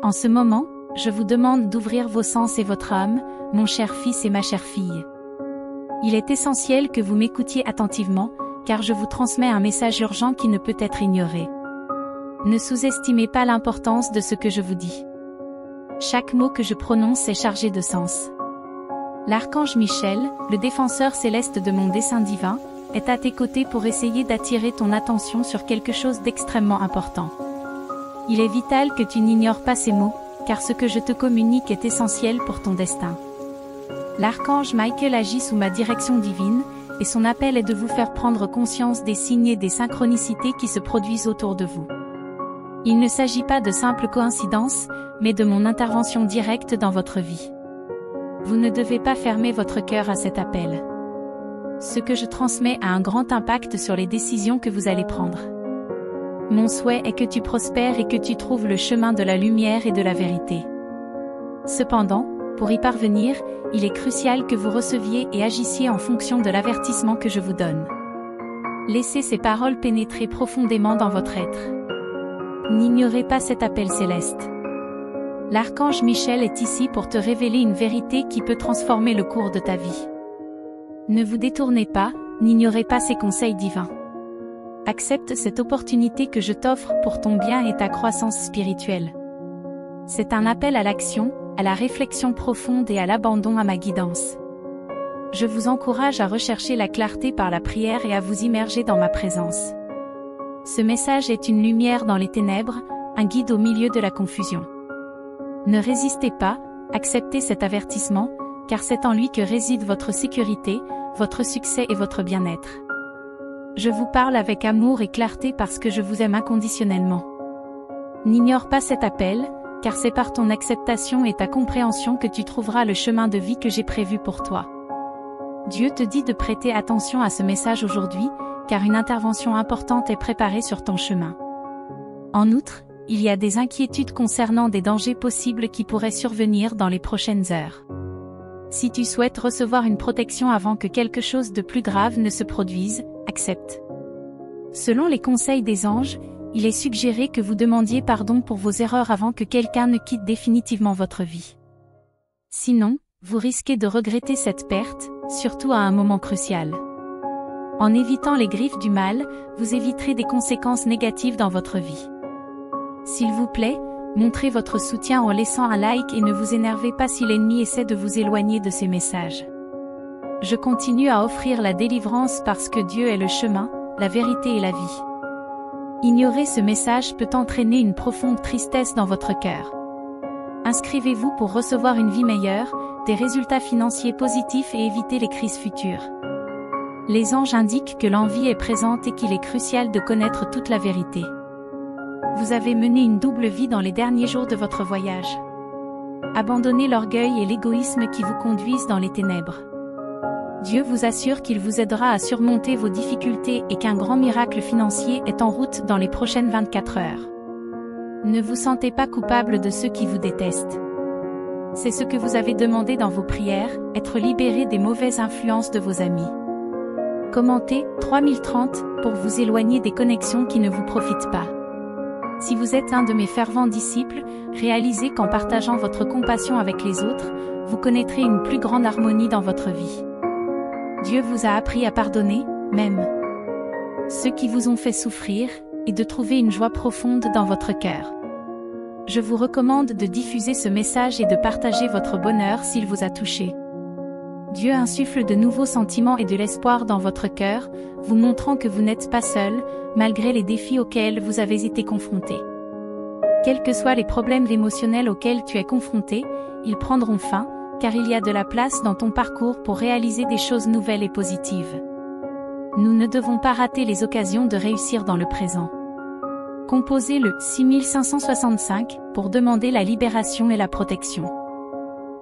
En ce moment, je vous demande d'ouvrir vos sens et votre âme, mon cher fils et ma chère fille. Il est essentiel que vous m'écoutiez attentivement, car je vous transmets un message urgent qui ne peut être ignoré. Ne sous-estimez pas l'importance de ce que je vous dis. Chaque mot que je prononce est chargé de sens. L'archange Michel, le défenseur céleste de mon dessein divin, est à tes côtés pour essayer d'attirer ton attention sur quelque chose d'extrêmement important. Il est vital que tu n'ignores pas ces mots, car ce que je te communique est essentiel pour ton destin. L'archange Michael agit sous ma direction divine, et son appel est de vous faire prendre conscience des signes et des synchronicités qui se produisent autour de vous. Il ne s'agit pas de simples coïncidences, mais de mon intervention directe dans votre vie. Vous ne devez pas fermer votre cœur à cet appel. Ce que je transmets a un grand impact sur les décisions que vous allez prendre. Mon souhait est que tu prospères et que tu trouves le chemin de la lumière et de la vérité. Cependant, pour y parvenir, il est crucial que vous receviez et agissiez en fonction de l'avertissement que je vous donne. Laissez ces paroles pénétrer profondément dans votre être. N'ignorez pas cet appel céleste. L'archange Michel est ici pour te révéler une vérité qui peut transformer le cours de ta vie. Ne vous détournez pas, n'ignorez pas ces conseils divins. Accepte cette opportunité que je t'offre pour ton bien et ta croissance spirituelle. C'est un appel à l'action, à la réflexion profonde et à l'abandon à ma guidance. Je vous encourage à rechercher la clarté par la prière et à vous immerger dans ma présence. Ce message est une lumière dans les ténèbres, un guide au milieu de la confusion. Ne résistez pas, acceptez cet avertissement, car c'est en lui que réside votre sécurité, votre succès et votre bien-être. Je vous parle avec amour et clarté parce que je vous aime inconditionnellement. N'ignore pas cet appel, car c'est par ton acceptation et ta compréhension que tu trouveras le chemin de vie que j'ai prévu pour toi. Dieu te dit de prêter attention à ce message aujourd'hui, car une intervention importante est préparée sur ton chemin. En outre, il y a des inquiétudes concernant des dangers possibles qui pourraient survenir dans les prochaines heures. Si tu souhaites recevoir une protection avant que quelque chose de plus grave ne se produise, accepte. Selon les conseils des anges, il est suggéré que vous demandiez pardon pour vos erreurs avant que quelqu'un ne quitte définitivement votre vie. Sinon, vous risquez de regretter cette perte, surtout à un moment crucial. En évitant les griffes du mal, vous éviterez des conséquences négatives dans votre vie. S'il vous plaît, montrez votre soutien en laissant un like et ne vous énervez pas si l'ennemi essaie de vous éloigner de ces messages. Je continue à offrir la délivrance parce que Dieu est le chemin, la vérité et la vie. Ignorer ce message peut entraîner une profonde tristesse dans votre cœur. Inscrivez-vous pour recevoir une vie meilleure, des résultats financiers positifs et éviter les crises futures. Les anges indiquent que l'envie est présente et qu'il est crucial de connaître toute la vérité. Vous avez mené une double vie dans les derniers jours de votre voyage. Abandonnez l'orgueil et l'égoïsme qui vous conduisent dans les ténèbres. Dieu vous assure qu'il vous aidera à surmonter vos difficultés et qu'un grand miracle financier est en route dans les prochaines 24 heures. Ne vous sentez pas coupable de ceux qui vous détestent. C'est ce que vous avez demandé dans vos prières, être libéré des mauvaises influences de vos amis. Commentez 3030 pour vous éloigner des connexions qui ne vous profitent pas. Si vous êtes un de mes fervents disciples, réalisez qu'en partageant votre compassion avec les autres, vous connaîtrez une plus grande harmonie dans votre vie. Dieu vous a appris à pardonner, même ceux qui vous ont fait souffrir, et de trouver une joie profonde dans votre cœur. Je vous recommande de diffuser ce message et de partager votre bonheur s'il vous a touché. Dieu insuffle de nouveaux sentiments et de l'espoir dans votre cœur, vous montrant que vous n'êtes pas seul, malgré les défis auxquels vous avez été confronté. Quels que soient les problèmes émotionnels auxquels tu es confronté, ils prendront fin, car il y a de la place dans ton parcours pour réaliser des choses nouvelles et positives. Nous ne devons pas rater les occasions de réussir dans le présent. Composez le 6565 pour demander la libération et la protection.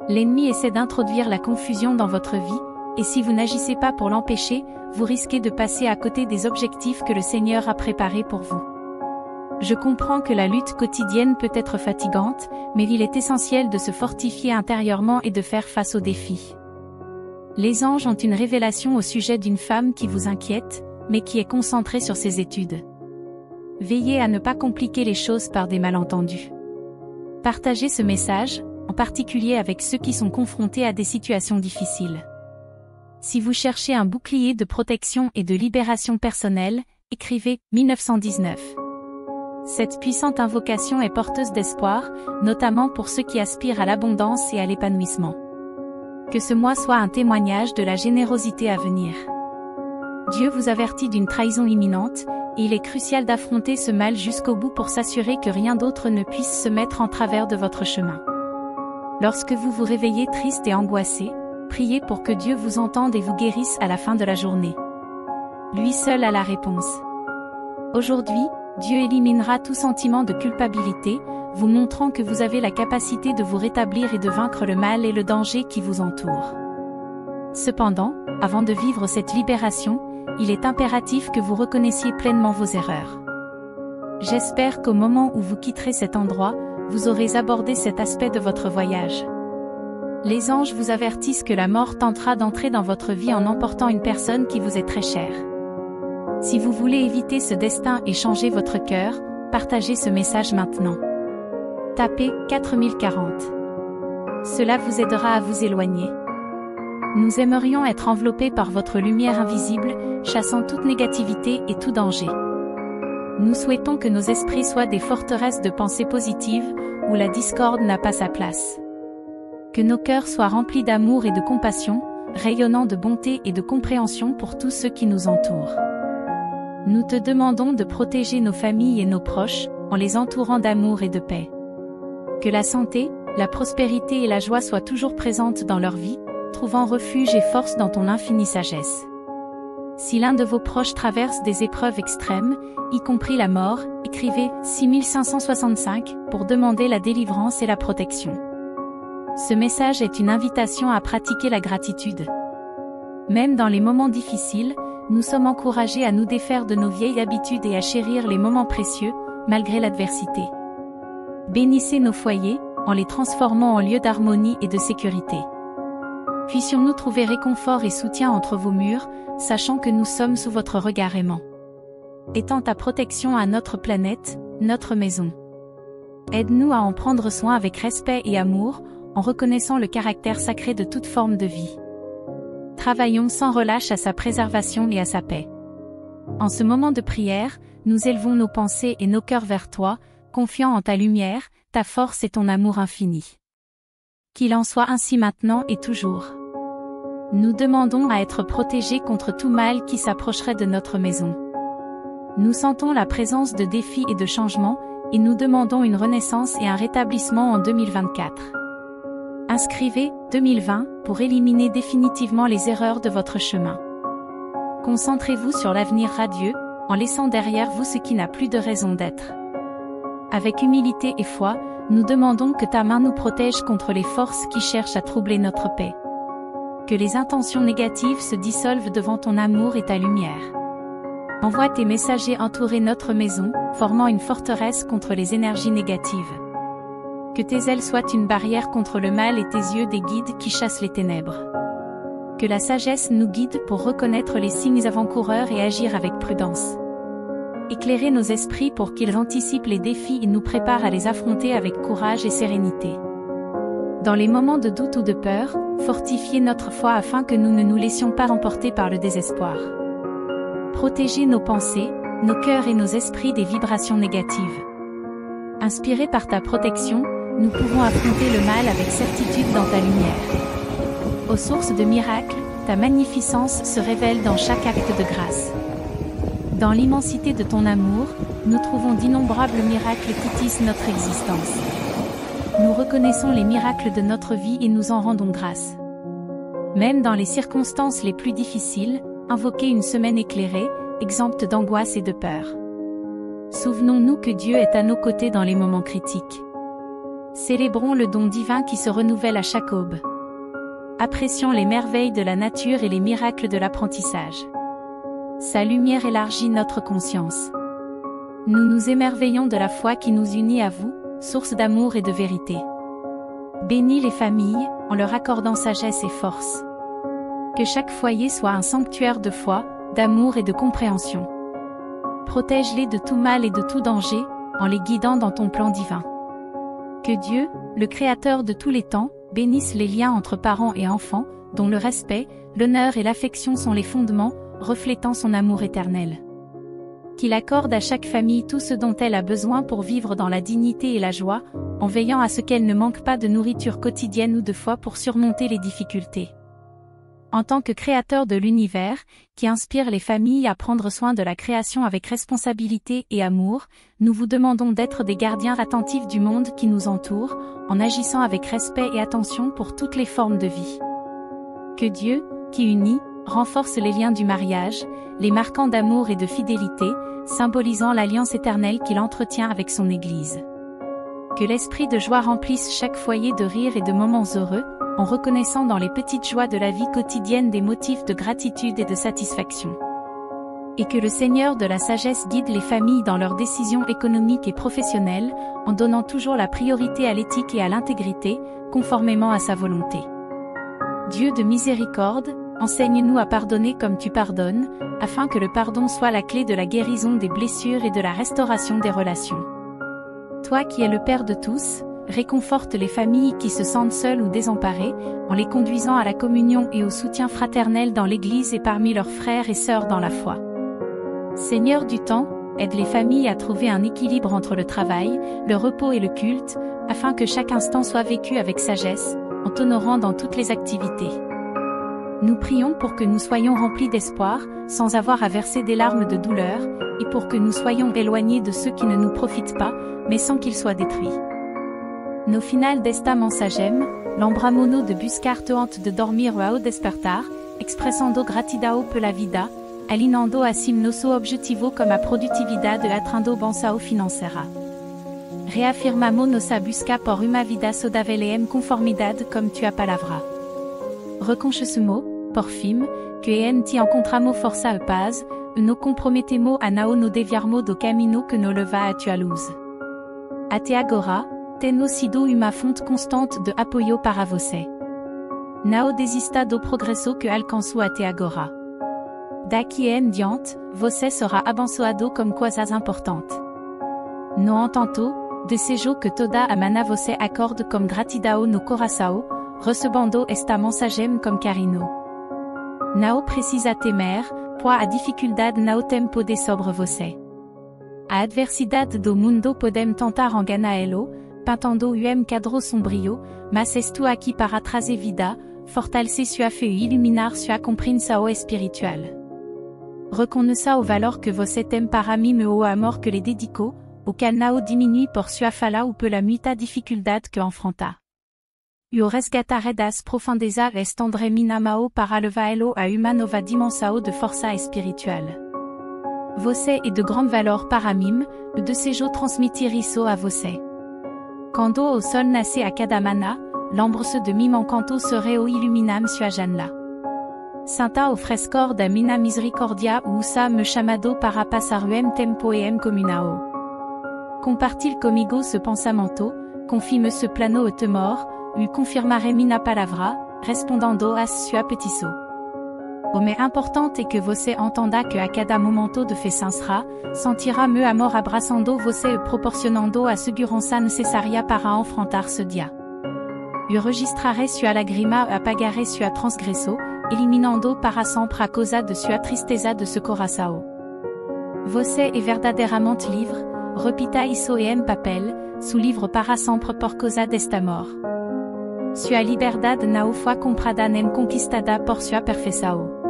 L'ennemi essaie d'introduire la confusion dans votre vie, et si vous n'agissez pas pour l'empêcher, vous risquez de passer à côté des objectifs que le Seigneur a préparés pour vous. Je comprends que la lutte quotidienne peut être fatigante, mais il est essentiel de se fortifier intérieurement et de faire face aux défis. Les anges ont une révélation au sujet d'une femme qui vous inquiète, mais qui est concentrée sur ses études. Veillez à ne pas compliquer les choses par des malentendus. Partagez ce message, en particulier avec ceux qui sont confrontés à des situations difficiles. Si vous cherchez un bouclier de protection et de libération personnelle, écrivez 1919. Cette puissante invocation est porteuse d'espoir, notamment pour ceux qui aspirent à l'abondance et à l'épanouissement. Que ce mois soit un témoignage de la générosité à venir. Dieu vous avertit d'une trahison imminente, et il est crucial d'affronter ce mal jusqu'au bout pour s'assurer que rien d'autre ne puisse se mettre en travers de votre chemin. Lorsque vous vous réveillez triste et angoissé, priez pour que Dieu vous entende et vous guérisse à la fin de la journée. Lui seul a la réponse. Aujourd'hui, Dieu éliminera tout sentiment de culpabilité, vous montrant que vous avez la capacité de vous rétablir et de vaincre le mal et le danger qui vous entourent. Cependant, avant de vivre cette libération, il est impératif que vous reconnaissiez pleinement vos erreurs. J'espère qu'au moment où vous quitterez cet endroit, vous aurez abordé cet aspect de votre voyage. Les anges vous avertissent que la mort tentera d'entrer dans votre vie en emportant une personne qui vous est très chère. Si vous voulez éviter ce destin et changer votre cœur, partagez ce message maintenant. Tapez 4040. Cela vous aidera à vous éloigner. Nous aimerions être enveloppés par votre lumière invisible, chassant toute négativité et tout danger. Nous souhaitons que nos esprits soient des forteresses de pensées positives, où la discorde n'a pas sa place. Que nos cœurs soient remplis d'amour et de compassion, rayonnant de bonté et de compréhension pour tous ceux qui nous entourent. Nous te demandons de protéger nos familles et nos proches, en les entourant d'amour et de paix. Que la santé, la prospérité et la joie soient toujours présentes dans leur vie, trouvant refuge et force dans ton infinie sagesse. Si l'un de vos proches traverse des épreuves extrêmes, y compris la mort, écrivez 6565 pour demander la délivrance et la protection. Ce message est une invitation à pratiquer la gratitude. Même dans les moments difficiles, nous sommes encouragés à nous défaire de nos vieilles habitudes et à chérir les moments précieux, malgré l'adversité. Bénissez nos foyers, en les transformant en lieux d'harmonie et de sécurité. Puissions-nous trouver réconfort et soutien entre vos murs, sachant que nous sommes sous votre regard aimant. Étends ta protection à notre planète, notre maison. Aide-nous à en prendre soin avec respect et amour, en reconnaissant le caractère sacré de toute forme de vie. Travaillons sans relâche à sa préservation et à sa paix. En ce moment de prière, nous élevons nos pensées et nos cœurs vers toi, confiants en ta lumière, ta force et ton amour infini. Qu'il en soit ainsi maintenant et toujours. Nous demandons à être protégés contre tout mal qui s'approcherait de notre maison. Nous sentons la présence de défis et de changements, et nous demandons une renaissance et un rétablissement en 2024. Inscrivez 2020 pour éliminer définitivement les erreurs de votre chemin. Concentrez-vous sur l'avenir radieux, en laissant derrière vous ce qui n'a plus de raison d'être. Avec humilité et foi, nous demandons que ta main nous protège contre les forces qui cherchent à troubler notre paix. Que les intentions négatives se dissolvent devant ton amour et ta lumière. Envoie tes messagers entourer notre maison, formant une forteresse contre les énergies négatives. Que tes ailes soient une barrière contre le mal et tes yeux des guides qui chassent les ténèbres. Que la sagesse nous guide pour reconnaître les signes avant-coureurs et agir avec prudence. Éclairez nos esprits pour qu'ils anticipent les défis et nous préparent à les affronter avec courage et sérénité. Dans les moments de doute ou de peur, fortifiez notre foi afin que nous ne nous laissions pas emporter par le désespoir. Protégez nos pensées, nos cœurs et nos esprits des vibrations négatives. Inspirés par ta protection, nous pouvons affronter le mal avec certitude dans ta lumière. Ô source de miracles, ta magnificence se révèle dans chaque acte de grâce. Dans l'immensité de ton amour, nous trouvons d'innombrables miracles qui tissent notre existence. Nous reconnaissons les miracles de notre vie et nous en rendons grâce. Même dans les circonstances les plus difficiles, invoquez une semaine éclairée, exempte d'angoisse et de peur. Souvenons-nous que Dieu est à nos côtés dans les moments critiques. Célébrons le don divin qui se renouvelle à chaque aube. Apprécions les merveilles de la nature et les miracles de l'apprentissage. Sa lumière élargit notre conscience. Nous nous émerveillons de la foi qui nous unit à vous, source d'amour et de vérité. Bénis les familles, en leur accordant sagesse et force. Que chaque foyer soit un sanctuaire de foi, d'amour et de compréhension. Protège-les de tout mal et de tout danger, en les guidant dans ton plan divin. Que Dieu, le Créateur de tous les temps, bénisse les liens entre parents et enfants, dont le respect, l'honneur et l'affection sont les fondements, reflétant son amour éternel. Qu'il accorde à chaque famille tout ce dont elle a besoin pour vivre dans la dignité et la joie, en veillant à ce qu'elle ne manque pas de nourriture quotidienne ou de foi pour surmonter les difficultés. En tant que créateur de l'univers, qui inspire les familles à prendre soin de la création avec responsabilité et amour, nous vous demandons d'être des gardiens attentifs du monde qui nous entoure, en agissant avec respect et attention pour toutes les formes de vie. Que Dieu, qui unit, renforce les liens du mariage, les marquant d'amour et de fidélité, symbolisant l'alliance éternelle qu'il entretient avec son Église. Que l'esprit de joie remplisse chaque foyer de rire et de moments heureux, en reconnaissant dans les petites joies de la vie quotidienne des motifs de gratitude et de satisfaction. Et que le Seigneur de la sagesse guide les familles dans leurs décisions économiques et professionnelles, en donnant toujours la priorité à l'éthique et à l'intégrité, conformément à sa volonté. Dieu de miséricorde, enseigne-nous à pardonner comme tu pardonnes, afin que le pardon soit la clé de la guérison des blessures et de la restauration des relations. Toi qui es le Père de tous, réconforte les familles qui se sentent seules ou désemparées, en les conduisant à la communion et au soutien fraternel dans l'Église et parmi leurs frères et sœurs dans la foi. Seigneur du temps, aide les familles à trouver un équilibre entre le travail, le repos et le culte, afin que chaque instant soit vécu avec sagesse, en t'honorant dans toutes les activités. Nous prions pour que nous soyons remplis d'espoir, sans avoir à verser des larmes de douleur, et pour que nous soyons éloignés de ceux qui ne nous profitent pas, mais sans qu'ils soient détruits. No final d'esta mensagem, l'embramono de buscar toante de dormir ao despertar, expressando gratidão pela vida, alinando assim nosso objetivo como a produtividade atraindo bonsao financeira. Reafirmamos nossa busca por uma vida saudável em conformidade como tua palavra. Reconhecemos, por fim, que em ti encontramos força e paz, e nos comprometemos a não nos desviarmos do caminho que nos leva a tua luz. Até agora, tendo sido uma fonte constante de apoio para você. Não desista do progresso que alcançou até agora. Daqui em diante, você será abençoado com coisas importantes. No entanto, desejo que toda a mana você acorde como gratidão no coração, recebendo esta mensagem com carinho. Não precisa temer, pois a dificuldade não tem poder sobre você. A adversidade do mundo podem tentar enganá-lo, pintando um quadro sombrio, mas estou aqui para trazer vida, fortalecer sua fé e iluminar sua compreensão espiritual. Reconheça o valor que você tem para mim e o amor que lhe dedico, o qual não diminui por sua fala ou pela muita dificuldade que enfrenta. Eu resgataré das profundezas estendre minha mão para levá-lo a uma nova dimensão de força espiritual. Você é de grande valor para mim, e desejo transmitir isso a você. Quando o sol nasce a cada manhã, lembre-se de mim enquanto sereu iluminam sua janela. Santa o frescor da minha misericórdia usa me chamado para passar tempo em comunhão. Compartilhe comigo ce pensamento, confie-me ce plano e temor, e confirmaré minha palavra, respondendo a sua petição. O mais important é que você entenda que a cada momento de fé sincera, sentirá meu amor abraçando você e proporcionando a segurança necessária para enfrentar ce dia. Eu registraré sua lágrima e apagaré sua transgressão, eliminando para sempre a causa de sua tristeza de seu coração. Você é verdadeiramente livre, repita isso em papel, seu livre para sempre por causa desta amor. Sua liberdade não foi comprada nem conquistada por sua perfeição.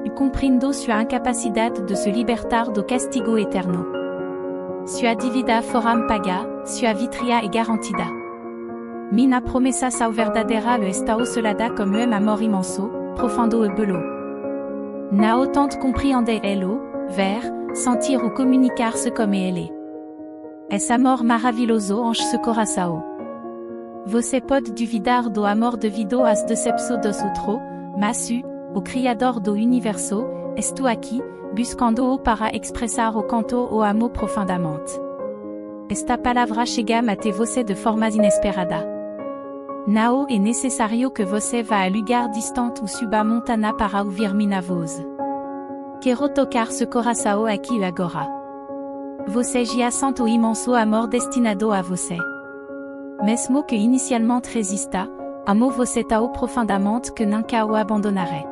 E compreendo sua incapacidade de se libertar do castigo eterno. Sua dívida fora paga, sua vitria é garantida. Minha promessa são verdadeira e está selada como amor imenso, profundo e belo. Não tente compreender elo, ver, sentir ou comunicar-se como ele. Esse amor maravilhoso enche seu coração. Você pode duvidar do amor devido às decepções dos outros, mas o Criador do Universo, estou aqui, buscando-o para expressar o canto o amo profundamente. Esta palavra chega até você de forma inesperada. Não é necessário que você vá a lugar distante ou suba montanha para ouvir minha voz. Quero tocar seu coração aqui e agora. Você já sente o imenso amor destinado a você. mesmo que initialmente resista, amo você tão profundamente que nunca o abandonaré.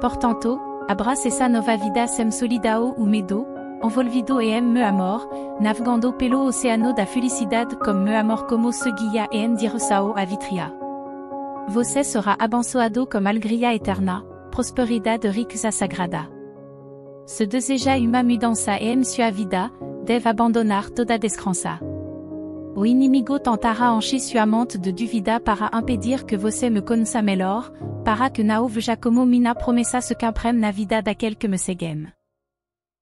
Portanto, abrace essa nova vida sem solidão ou medo, envolvido e me amor, navegando pelo oceano da felicidade como me amor como se guia e em direção à vitria. Você será abençoado com alegria eterna, prosperidade riqueza sagrada. Se deseja uma mudança e em sua vida, deve abandonar toda descrença. O inimigo tentará encher sua mente de dúvida para impedir que você me conheça melhor, para que não veja como minha promessa se comprenne na vida daquele que me seguem.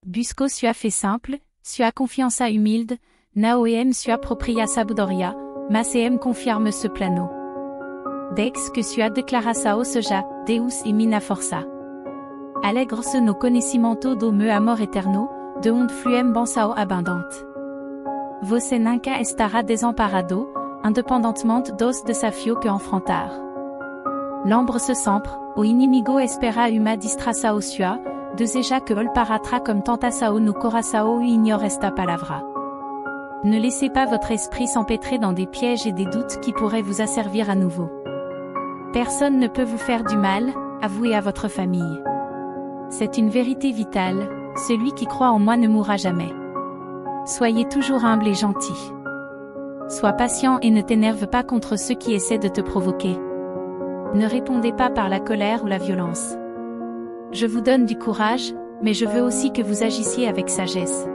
Busco sua fé simple, sua confiança humilde, não em sua própria sabedoria, mas em confiar-me ce plano. Dex que sua declaração seja, Deus e minha força. Alegre-se no conhecimento do meu amor eterno, de onde fluem bênção abundante. Você nunca estará desamparado, independentemente dos desafios que enfrentar. Lembre-se sempre, o inimigo espera uma distração sua, deseja que ele paraîtra comme tentação no coração e ignore esta palavra. Ne laissez pas votre esprit s'empêtrer dans des pièges et des doutes qui pourraient vous asservir à nouveau. Personne ne peut vous faire du mal, à vous et à votre famille. C'est une vérité vitale, celui qui croit en moi ne mourra jamais. Soyez toujours humble et gentil. Sois patient et ne t'énerve pas contre ceux qui essaient de te provoquer. Ne répondez pas par la colère ou la violence. Je vous donne du courage, mais je veux aussi que vous agissiez avec sagesse.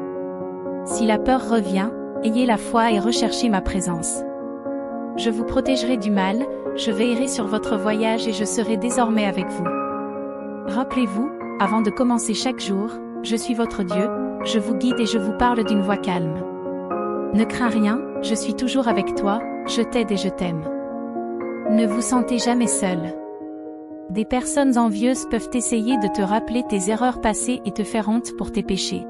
Si la peur revient, ayez la foi et recherchez ma présence. Je vous protégerai du mal, je veillerai sur votre voyage et je serai désormais avec vous. Rappelez-vous, avant de commencer chaque jour, je suis votre Dieu, je vous guide et je vous parle d'une voix calme. Ne crains rien, je suis toujours avec toi, je t'aide et je t'aime. Ne vous sentez jamais seul. Des personnes envieuses peuvent essayer de te rappeler tes erreurs passées et te faire honte pour tes péchés.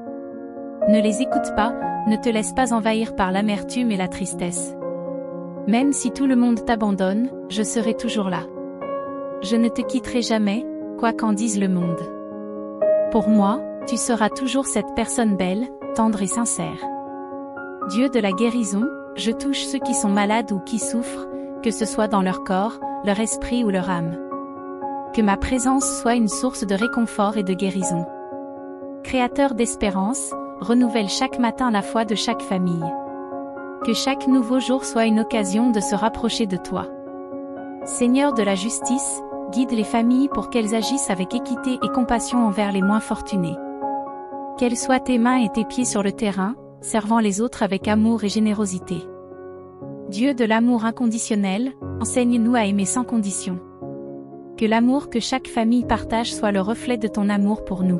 Ne les écoute pas, ne te laisse pas envahir par l'amertume et la tristesse. Même si tout le monde t'abandonne, je serai toujours là. Je ne te quitterai jamais, quoi qu'en dise le monde. Pour moi, tu seras toujours cette personne belle, tendre et sincère. Dieu de la guérison, je touche ceux qui sont malades ou qui souffrent, que ce soit dans leur corps, leur esprit ou leur âme. Que ma présence soit une source de réconfort et de guérison. Créateur d'espérance, renouvelle chaque matin la foi de chaque famille. Que chaque nouveau jour soit une occasion de se rapprocher de toi. Seigneur de la justice, guide les familles pour qu'elles agissent avec équité et compassion envers les moins fortunés. Qu'elles soient tes mains et tes pieds sur le terrain, servant les autres avec amour et générosité. Dieu de l'amour inconditionnel, enseigne-nous à aimer sans condition. Que l'amour que chaque famille partage soit le reflet de ton amour pour nous.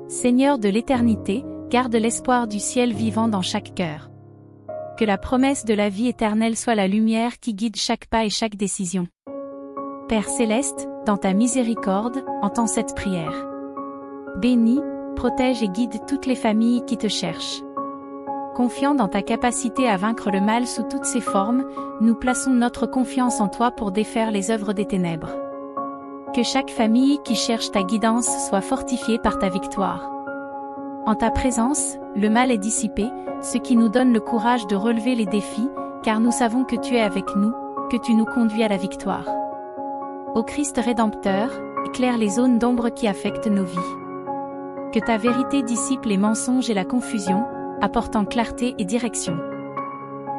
Seigneur de l'éternité, garde l'espoir du ciel vivant dans chaque cœur. Que la promesse de la vie éternelle soit la lumière qui guide chaque pas et chaque décision. Père céleste, dans ta miséricorde, entends cette prière. Bénis, protège et guide toutes les familles qui te cherchent. Confiant dans ta capacité à vaincre le mal sous toutes ses formes, nous plaçons notre confiance en toi pour défaire les œuvres des ténèbres. Que chaque famille qui cherche ta guidance soit fortifiée par ta victoire. En ta présence, le mal est dissipé, ce qui nous donne le courage de relever les défis, car nous savons que tu es avec nous, que tu nous conduis à la victoire. Ô Christ Rédempteur, éclaire les zones d'ombre qui affectent nos vies. Que ta vérité dissipe les mensonges et la confusion, apportant clarté et direction.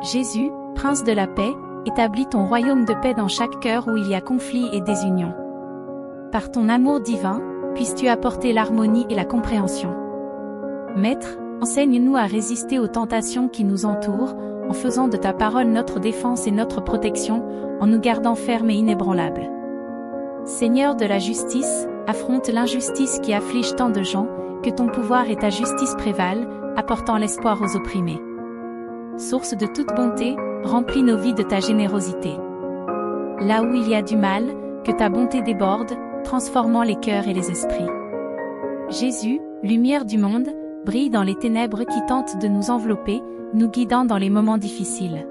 Jésus, Prince de la paix, établis ton royaume de paix dans chaque cœur où il y a conflit et désunion. Par ton amour divin, puisses-tu apporter l'harmonie et la compréhension. Maître, enseigne-nous à résister aux tentations qui nous entourent, en faisant de ta parole notre défense et notre protection, en nous gardant fermes et inébranlables. Seigneur de la justice, affronte l'injustice qui afflige tant de gens, que ton pouvoir et ta justice prévalent, apportant l'espoir aux opprimés. Source de toute bonté, remplis nos vies de ta générosité. Là où il y a du mal, que ta bonté déborde, transformant les cœurs et les esprits. Jésus, lumière du monde, brille dans les ténèbres qui tentent de nous envelopper, nous guidant dans les moments difficiles.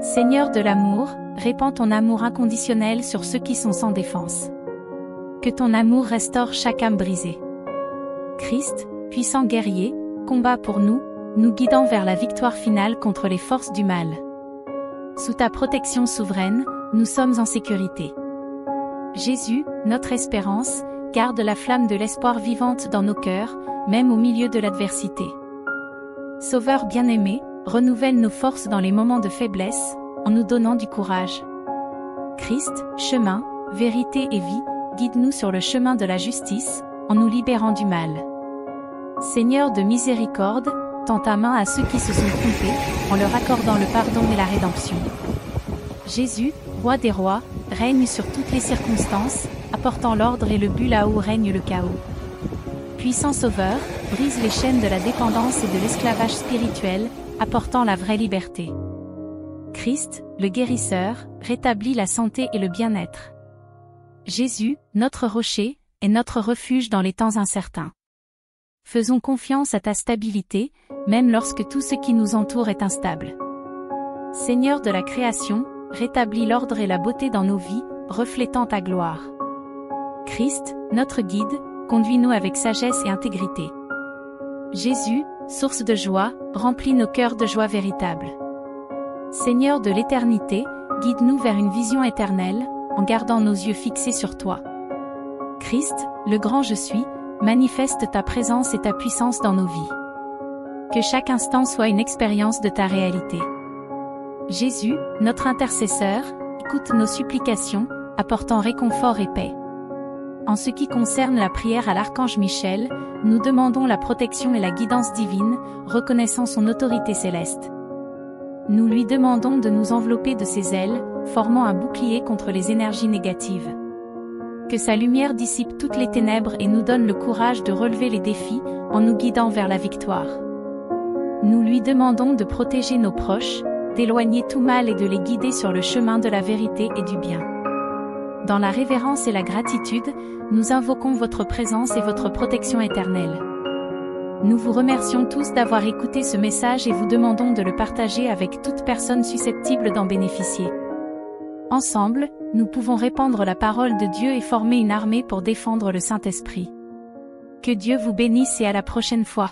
Seigneur de l'amour, répands ton amour inconditionnel sur ceux qui sont sans défense. Que ton amour restaure chaque âme brisée. Christ, puissant guerrier, combat pour nous, nous guidant vers la victoire finale contre les forces du mal. Sous ta protection souveraine, nous sommes en sécurité. Jésus, notre espérance, garde la flamme de l'espoir vivante dans nos cœurs, même au milieu de l'adversité. Sauveur bien-aimé, renouvelle nos forces dans les moments de faiblesse, en nous donnant du courage. Christ, chemin, vérité et vie, guide-nous sur le chemin de la justice, en nous libérant du mal. Seigneur de miséricorde, tends ta main à ceux qui se sont trompés, en leur accordant le pardon et la rédemption. Jésus, roi des rois, règne sur toutes les circonstances, apportant l'ordre et le but là où règne le chaos. Puissant Sauveur, brise les chaînes de la dépendance et de l'esclavage spirituel, apportant la vraie liberté. Christ, le guérisseur, rétablit la santé et le bien-être. Jésus, notre rocher, est notre refuge dans les temps incertains. Faisons confiance à ta stabilité, même lorsque tout ce qui nous entoure est instable. Seigneur de la création, rétablis l'ordre et la beauté dans nos vies, reflétant ta gloire. Christ, notre guide, conduis-nous avec sagesse et intégrité. Jésus, source de joie, remplis nos cœurs de joie véritable. Seigneur de l'éternité, guide-nous vers une vision éternelle, en gardant nos yeux fixés sur toi. Christ, le grand je suis, manifeste ta présence et ta puissance dans nos vies. Que chaque instant soit une expérience de ta réalité. Jésus, notre intercesseur, écoute nos supplications, apportant réconfort et paix. En ce qui concerne la prière à l'archange Michel, nous demandons la protection et la guidance divine, reconnaissant son autorité céleste. Nous lui demandons de nous envelopper de ses ailes, formant un bouclier contre les énergies négatives. Que sa lumière dissipe toutes les ténèbres et nous donne le courage de relever les défis, en nous guidant vers la victoire. Nous lui demandons de protéger nos proches, d'éloigner tout mal et de les guider sur le chemin de la vérité et du bien. Dans la révérence et la gratitude, nous invoquons votre présence et votre protection éternelle. Nous vous remercions tous d'avoir écouté ce message et vous demandons de le partager avec toute personne susceptible d'en bénéficier. Ensemble, nous pouvons répandre la parole de Dieu et former une armée pour défendre le Saint-Esprit. Que Dieu vous bénisse et à la prochaine fois.